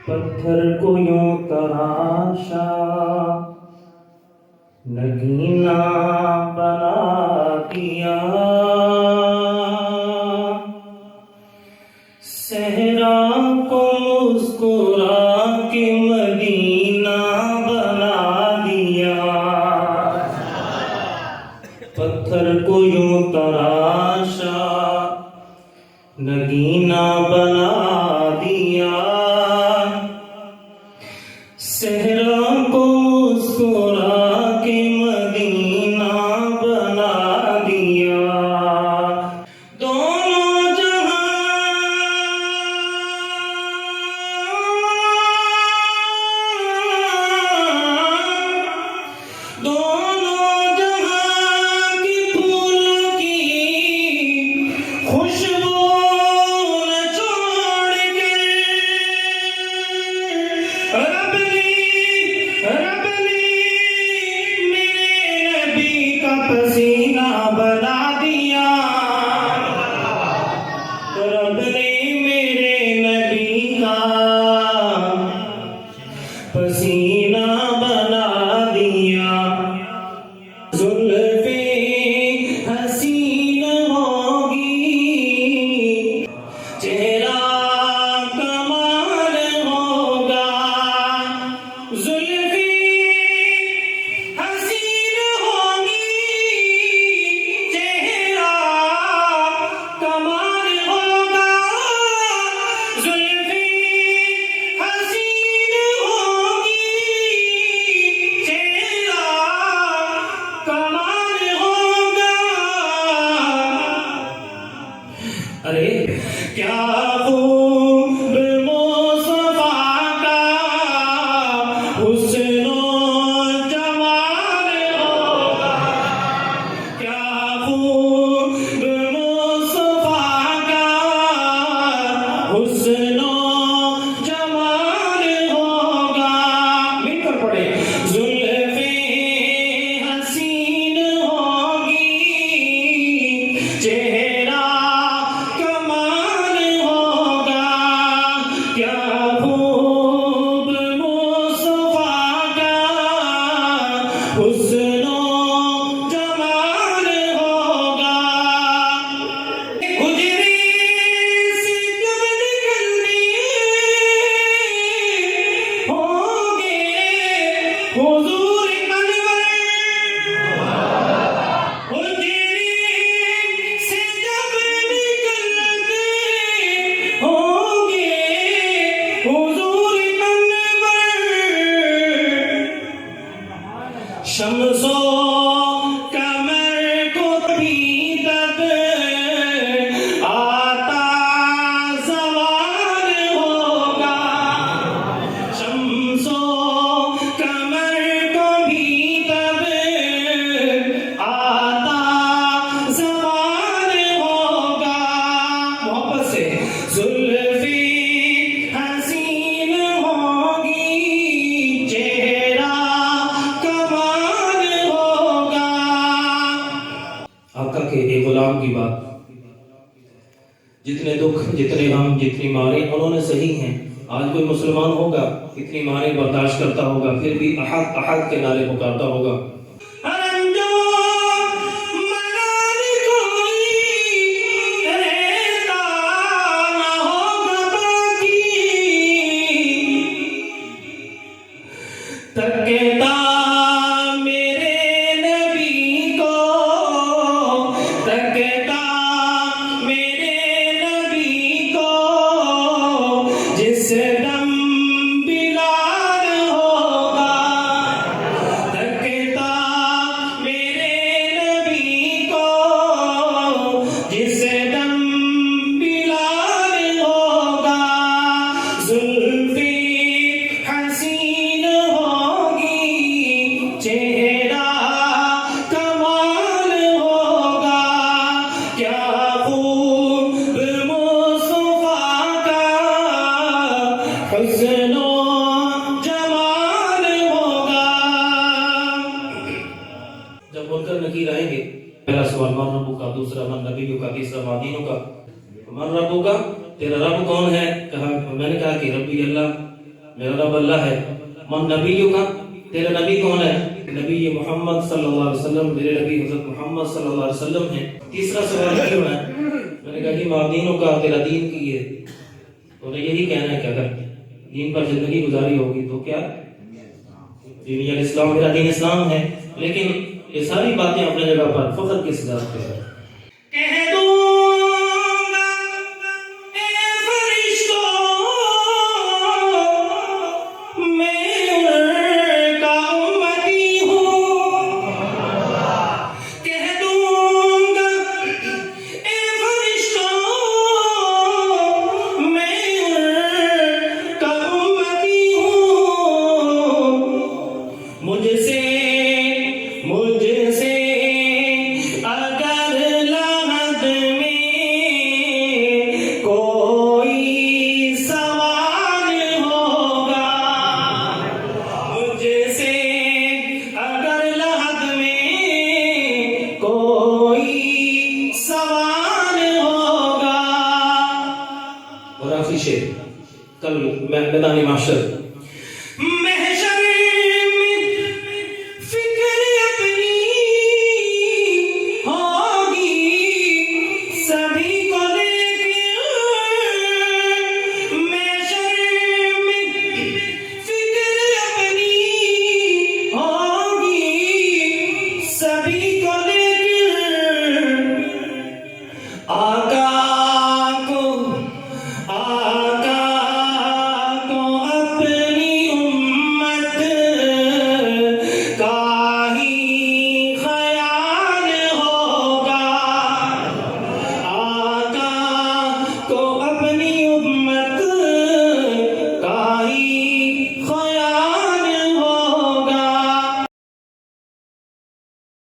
پتھر کو یوں تراشا نگینا بنا دیا، صحرا کو مسکرا کے مدینہ بنا دیا، پتھر کو یوں تراشا نگینا بنا دیا، صحرا کو مسکرا کے مدینہ بنا دیا، دونوں جہاں کی پھول کی خوشبو نہ چھوڑ کے رب نے میرے نبی کا پسینہ بنا دیا، رب نے میرے نبی کا پسینہ بنا دیا، زلفیں حسین ہوگی، چہرہ کمال ہوگا، زلفیں حسین ہوگی، چہرہ کمال ہوگا، زلفیں حسین ہوگی، چہرہ کمال ہوگا، ارے کیا خوب مصطفیٰ کا حسن و جمال ہوگا، کیا خوب مصطفیٰ کا حسن و جمال ہوگا، مل کر پڑھے، زلفیں حسین ہوگی، چہرہ کمال ہوگا، کیا خوب مصطفیٰ کا حسن و جمال ہوگا، حجرے سے جب نکلتے ہوں گے حضور انور، حجرے سے جب نکلتے ہوں گے حضور انور، شمس و قمر کو بھی تب آتا زوال ہوگا، شمس و قمر کو بھی تب آتا زوال ہوگا، محبت سے، زلفیں حسین ہوگی، چہرہ کمال ہوگا، آقا کے ایک غلام کی بات، جتنے دکھ، جتنے غم، جتنی ماریں انہوں نے صحیح ہیں، آج کوئی مسلمان ہوگا اتنی ماریں برداشت کرتا ہوگا، پھر بھی احد احد کے نعرے پکارتا ہوگا، حرم جو منال کوئی رہتا نہ ہوگا باقی، تکتا میرے نبی کو، تکتا میرے نبی کو، جس دم بلال ہوگا، تکتا میرے نبی کو، جس دم بلال ہوگا، زلفیں حسین ہوگی، چہرہ کمال ہوگا، کیا خوب مصطفیٰ کا حسن و جمال ہوگا، جب بول کر نکیر آئیں گے، پہلا سوال من ربو کا، دوسرا من نبیو کا، تیسرا ما دینو کا، من ربو کا تیرا رب کون ہے؟ کہا، میں نے کہا کہ ربی اللہ میرا رب اللہ ہے. من نبیوں کا، تیرا نبی کون ہے؟ نبی محمد صلی اللہ علیہ وسلم، میرے نبی حضرت محمد صلی اللہ علیہ وسلم ہیں. تیسرا سوال کیوں ہے؟ میں نے کہا کہ ماں دینوں کا، تیرا دین کی ہے. تو نے یہی کہنا ہے کہ اگر دین پر زندگی گزاری ہوگی تو کیا دین الاسلام، میرا دین اسلام ہے. لیکن یہ ساری باتیں اپنے جگہ پر فخر کی سزا پہ ہے. کہہ دوں گا اے فرشتوں میں ان کا امتی ہوں. کہہ دوں گا اے فرشتوں میں ان کا امتی ہوں. مجھ سے اگر لحد میں کوئی سوال ہوگا، مجھ سے اگر لحد میں کوئی سوال ہوگا. اور آخری شعر، کل میدان محشر میں